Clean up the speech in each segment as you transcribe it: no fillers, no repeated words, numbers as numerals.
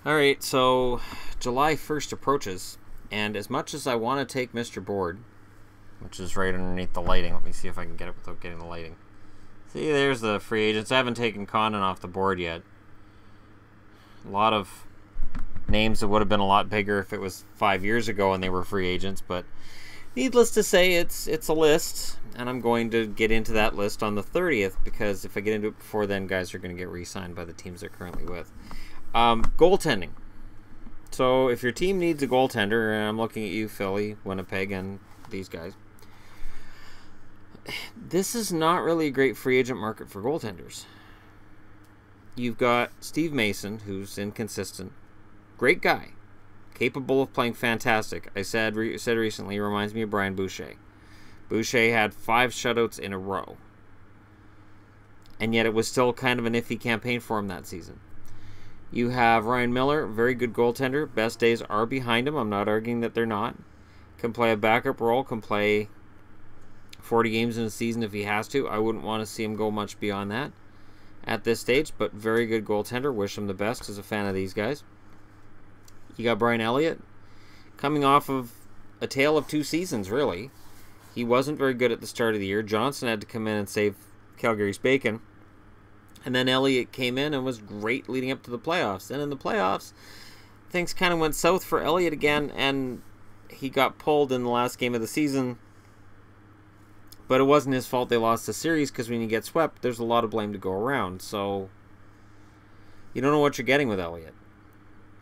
Alright, so July 1st approaches, and as much as I want to take Mr. Board, which is right underneath the lighting, let me see if I can get it without getting the lighting. See, there's the free agents. I haven't taken Condon off the board yet. A lot of names that would have been a lot bigger if it was 5 years ago and they were free agents, but needless to say, it's a list, and I'm going to get into that list on the 30th, because if I get into it before then, guys are going to get re-signed by the teams they're currently with. Goaltending. So if your team needs a goaltender, and I'm looking at you, Philly, Winnipeg, and these guys, this is not really a great free agent market for goaltenders. You've got Steve Mason, who's inconsistent. Great guy. Capable of playing fantastic. I said recently, he reminds me of Brian Boucher. Boucher had 5 shutouts in a row. And yet it was still kind of an iffy campaign for him that season. You have Ryan Miller, very good goaltender. Best days are behind him. I'm not arguing that they're not. Can play a backup role, can play 40 games in a season if he has to. I wouldn't want to see him go much beyond that at this stage, but very good goaltender. Wish him the best as a fan of these guys. You got Brian Elliott, coming off of a tale of 2 seasons, really. He wasn't very good at the start of the year. Johnson had to come in and save Calgary's bacon. And then Elliott came in and was great leading up to the playoffs. And in the playoffs, things kind of went south for Elliott again, and he got pulled in the last game of the season. But it wasn't his fault they lost the series, because when you get swept, there's a lot of blame to go around. So you don't know what you're getting with Elliott.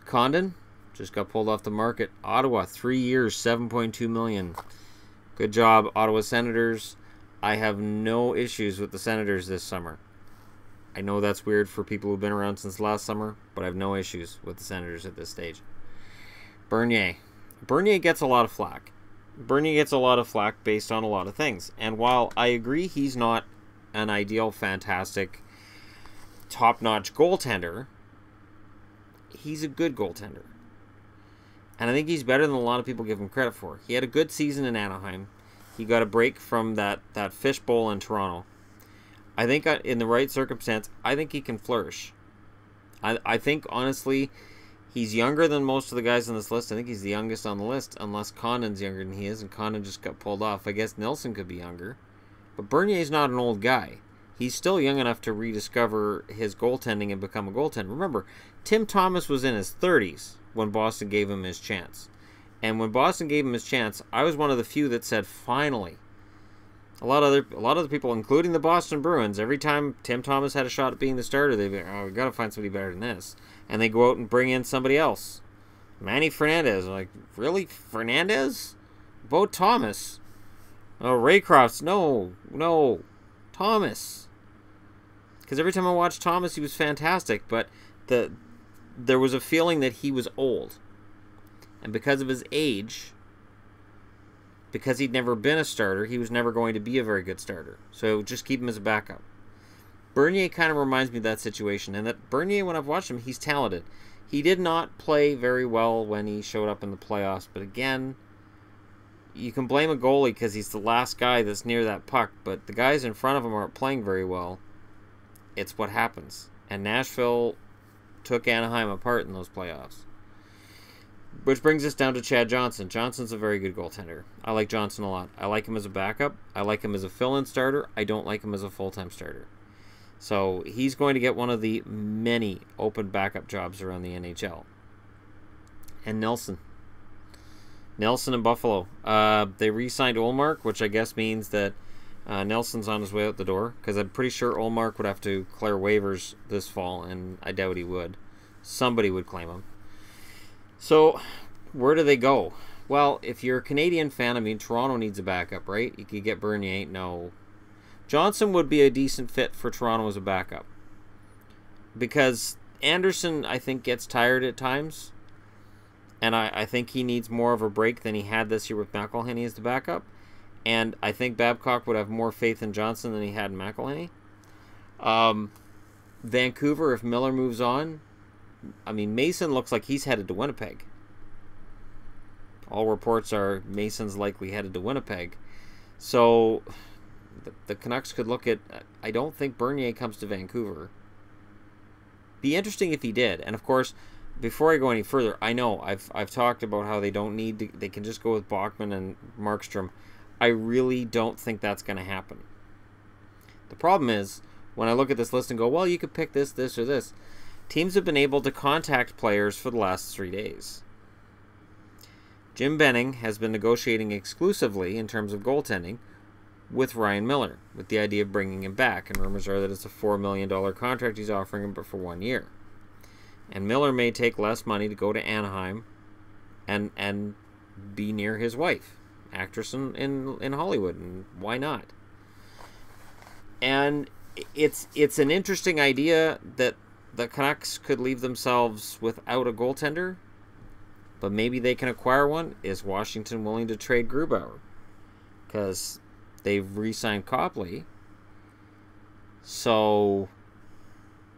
Condon just got pulled off the market. Ottawa, 3 years, $7.2 million. Good job, Ottawa Senators. I have no issues with the Senators this summer. I know that's weird for people who've been around since last summer, but I have no issues with the Senators at this stage. Bernier. Bernier gets a lot of flack. Bernier gets a lot of flack based on a lot of things. And while I agree he's not an ideal, fantastic, top-notch goaltender, he's a good goaltender. And I think he's better than a lot of people give him credit for. He had a good season in Anaheim. He got a break from that fishbowl in Toronto. I think in the right circumstance, I think he can flourish. I think, honestly, he's younger than most of the guys on this list. I think he's the youngest on the list, unless Condon's younger than he is, and Condon just got pulled off. I guess Nelson could be younger. But Bernier's not an old guy. He's still young enough to rediscover his goaltending and become a goaltender. Remember, Tim Thomas was in his 30s when Boston gave him his chance. And when Boston gave him his chance, I was one of the few that said, finally. A lot of the people, including the Boston Bruins, every time Tim Thomas had a shot at being the starter, they'd be like, oh, we've got to find somebody better than this. And they go out and bring in somebody else. Manny Fernandez. I'm like, really? Fernandez? Vote Thomas. Oh, Raycroft's. No. Thomas. Because every time I watched Thomas, he was fantastic, but there was a feeling that he was old. And because of his age, because he'd never been a starter, he was never going to be a very good starter. So just keep him as a backup. Bernier kind of reminds me of that situation. And that Bernier, when I've watched him, he's talented. He did not play very well when he showed up in the playoffs. But again, you can blame a goalie because he's the last guy that's near that puck. But the guys in front of him aren't playing very well. It's what happens. And Nashville took Anaheim apart in those playoffs. Which brings us down to Chad Johnson. Johnson's a very good goaltender. I like Johnson a lot. I like him as a backup. I like him as a fill-in starter. I don't like him as a full-time starter. So he's going to get one of the many open backup jobs around the NHL. And Nelson. Nelson in Buffalo. They re-signed Ullmark, which I guess means that Nelson's on his way out the door. Because I'm pretty sure Ullmark would have to clear waivers this fall, and I doubt he would. Somebody would claim him. So, where do they go? Well, if you're a Canadian fan, I mean, Toronto needs a backup, right? You could get Bernier. No. Johnson would be a decent fit for Toronto as a backup. Because Anderson, I think, gets tired at times. And I think he needs more of a break than he had this year with McElhinney as the backup. And I think Babcock would have more faith in Johnson than he had in McElhinney. Vancouver, if Miller moves on, I mean, Mason looks like he's headed to Winnipeg. All reports are Mason's likely headed to Winnipeg. So the Canucks could look at... I don't think Bernier comes to Vancouver. Be interesting if he did. And, of course, before I go any further, I know I've talked about how they don't need to, they can just go with Bachman and Markstrom. I really don't think that's going to happen. The problem is, when I look at this list and go, well, you could pick this, this, or this, teams have been able to contact players for the last 3 days. Jim Benning has been negotiating exclusively, in terms of goaltending, with Ryan Miller, with the idea of bringing him back. And rumors are that it's a $4 million contract he's offering him, but for 1 year. And Miller may take less money to go to Anaheim and be near his wife, actress in Hollywood, and why not? And it's an interesting idea that the Canucks could leave themselves without a goaltender, but maybe they can acquire one. Is Washington willing to trade Grubauer? Because they've re-signed Copley. So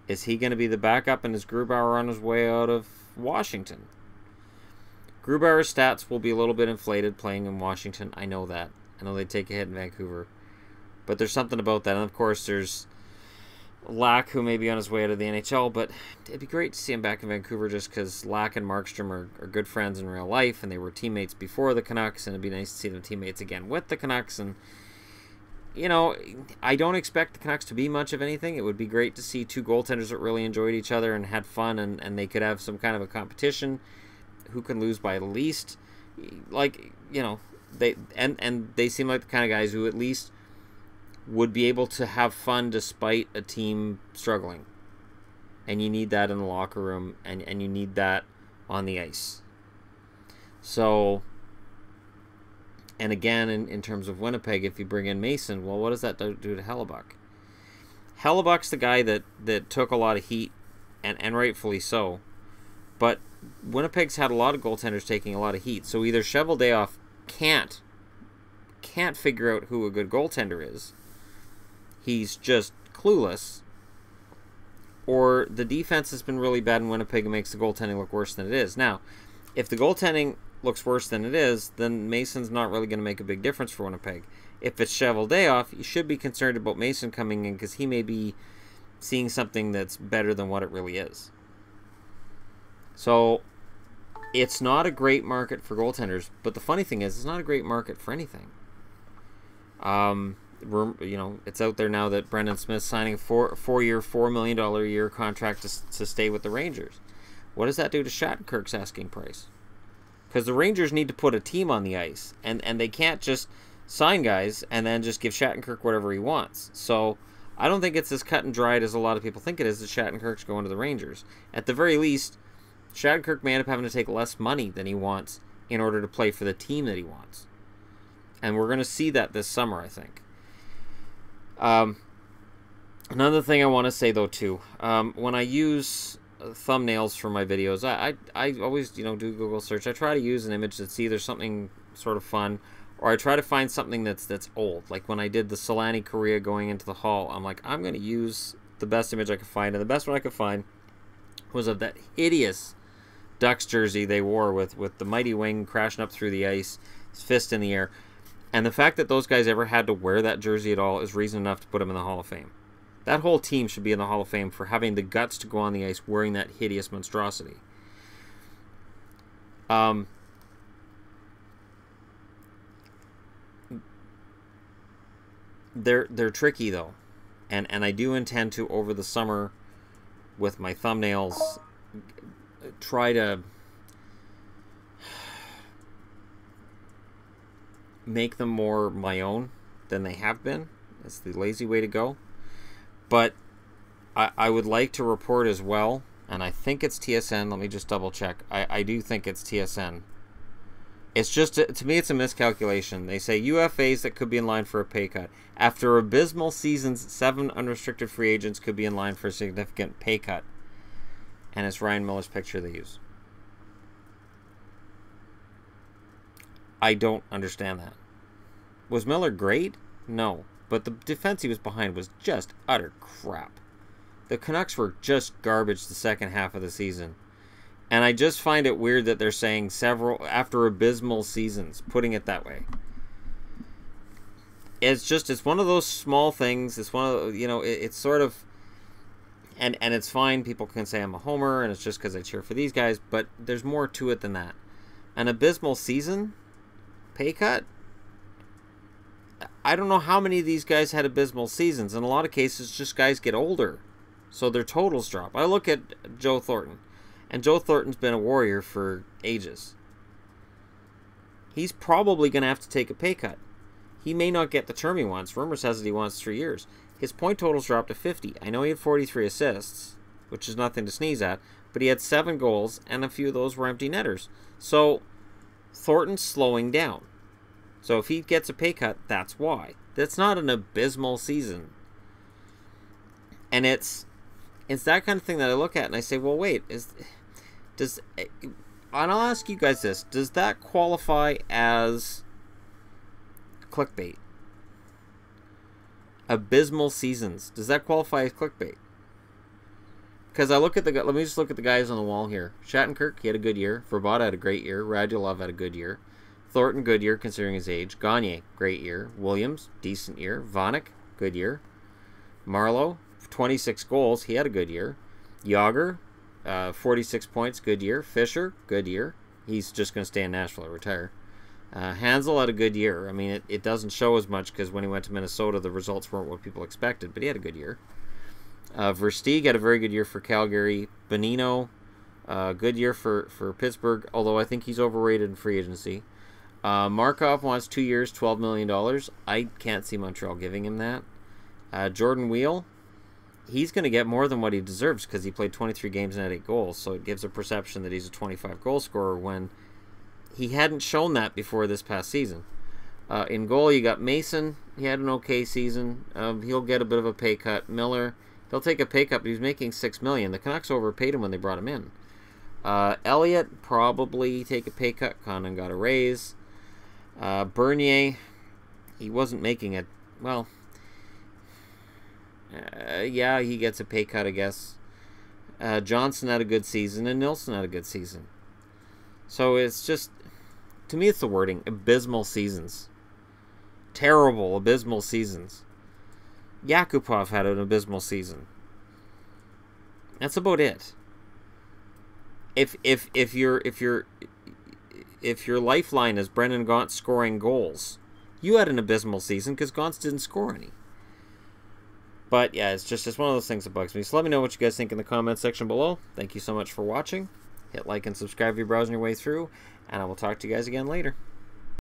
is he going to be the backup, and is Grubauer on his way out of Washington? Grubauer's stats will be a little bit inflated playing in Washington. I know that. I know they take a hit in Vancouver. But there's something about that. And of course, there's Lack, who may be on his way out of the NHL. But it'd be great to see him back in Vancouver, just because Lack and Markstrom are good friends in real life. And they were teammates before the Canucks. And it'd be nice to see them teammates again with the Canucks. And, you know, I don't expect the Canucks to be much of anything. It would be great to see two goaltenders that really enjoyed each other and had fun. And they could have some kind of a competition. Who can lose by the least? Like, you know, they seem like the kind of guys who at least would be able to have fun despite a team struggling. And you need that in the locker room, and you need that on the ice. So, and again, in terms of Winnipeg, if you bring in Mason, well, what does that do to Hellebuck? Hellebuck's the guy that took a lot of heat, and rightfully so. But Winnipeg's had a lot of goaltenders taking a lot of heat. So either Cheveldayoff can't figure out who a good goaltender is. He's just clueless. Or the defense has been really bad in Winnipeg and makes the goaltending look worse than it is. Now, if the goaltending looks worse than it is, then Mason's not really going to make a big difference for Winnipeg. If it's Cheveldayoff, you should be concerned about Mason coming in, because he may be seeing something that's better than what it really is. So, it's not a great market for goaltenders, but the funny thing is, it's not a great market for anything. You know, it's out there now that Brendan Smith's signing a four-year, $4 million a year contract to stay with the Rangers. What does that do to Shattenkirk's asking price? Because the Rangers need to put a team on the ice, and they can't just sign guys and then just give Shattenkirk whatever he wants. So, I don't think it's as cut and dried as a lot of people think it is that Shattenkirk's going to the Rangers. At the very least, Shattenkirk may end up having to take less money than he wants in order to play for the team that he wants. And we're going to see that this summer, I think. Another thing I want to say, though, too. When I use thumbnails for my videos, I always, do Google search. I try to use an image that's either something sort of fun, or I try to find something that's old. Like when I did the Solani Korea going into the Hall, I'm like, I'm going to use the best image I could find. And the best one I could find was of that hideous Ducks jersey they wore with the mighty wing crashing up through the ice, his fist in the air. And the fact that those guys ever had to wear that jersey at all is reason enough to put them in the Hall of Fame. That whole team should be in the Hall of Fame for having the guts to go on the ice wearing that hideous monstrosity. They're tricky, though. And I do intend to, over the summer, with my thumbnails, try to make them more my own than they have been. It's the lazy way to go. But I would like to report as well, and I think it's TSN. Let me just double check. I do think it's TSN. It's just, to me, it's a miscalculation. They say UFAs that could be in line for a pay cut. After abysmal seasons, 7 unrestricted free agents could be in line for a significant pay cut. And it's Ryan Miller's picture they use. I don't understand that. Was Miller great? No. But the defense he was behind was just utter crap. The Canucks were just garbage the second half of the season. And I just find it weird that they're saying several after abysmal seasons, putting it that way. It's one of those small things. It's one of, it's sort of, And it's fine. People can say I'm a homer and it's just because I cheer for these guys. But there's more to it than that. An abysmal season, pay cut. I don't know how many of these guys had abysmal seasons. In a lot of cases, just guys get older. So their totals drop. I look at Joe Thornton. And Joe Thornton's been a Warrior for ages. He's probably going to have to take a pay cut. He may not get the term he wants. Rumor says that he wants 3 years. His point totals dropped to 50. I know he had 43 assists, which is nothing to sneeze at, but he had 7 goals, and a few of those were empty netters. So, Thornton's slowing down. So if he gets a pay cut, that's why. That's not an abysmal season. And it's that kind of thing that I look at and I say, well, wait, and I'll ask you guys this. Does that qualify as clickbait? Abysmal seasons. Does that qualify as clickbait? Because I look at let me just look at the guys on the wall here. Shattenkirk, he had a good year. Verbaut had a great year. Radulov had a good year. Thornton, good year considering his age. Gagne, great year. Williams, decent year. Vanek, good year. Marleau, 26 goals. He had a good year. Yager, 46 points, good year. Fisher, good year. He's just going to stay in Nashville or retire. Hansel had a good year. I mean, it doesn't show as much because when he went to Minnesota, the results weren't what people expected, but he had a good year. Versteeg had a very good year for Calgary. Bonino, good year for Pittsburgh, although I think he's overrated in free agency. Markov wants 2 years, $12 million. I can't see Montreal giving him that. Jordan Wheel, he's going to get more than what he deserves because he played 23 games and had 8 goals, so it gives a perception that he's a 25-goal scorer when he hadn't shown that before this past season. In goal, you got Mason. He had an okay season. He'll get a bit of a pay cut. Miller, he'll take a pay cut, but he's making $6 million. The Canucks overpaid him when they brought him in. Elliott, probably take a pay cut. Condon got a raise. Bernier, he wasn't making it. Well, yeah, he gets a pay cut, I guess. Johnson had a good season, and Nilsson had a good season. So it's just, to me, it's the wording. Abysmal seasons. Terrible, abysmal seasons. Yakupov had an abysmal season. That's about it. If your lifeline is Brendan Gaunt scoring goals, you had an abysmal season because Gaunt didn't score any. But yeah, it's one of those things that bugs me. So let me know what you guys think in the comments section below. Thank you so much for watching. Hit like and subscribe if you're browsing your way through, and I will talk to you guys again later.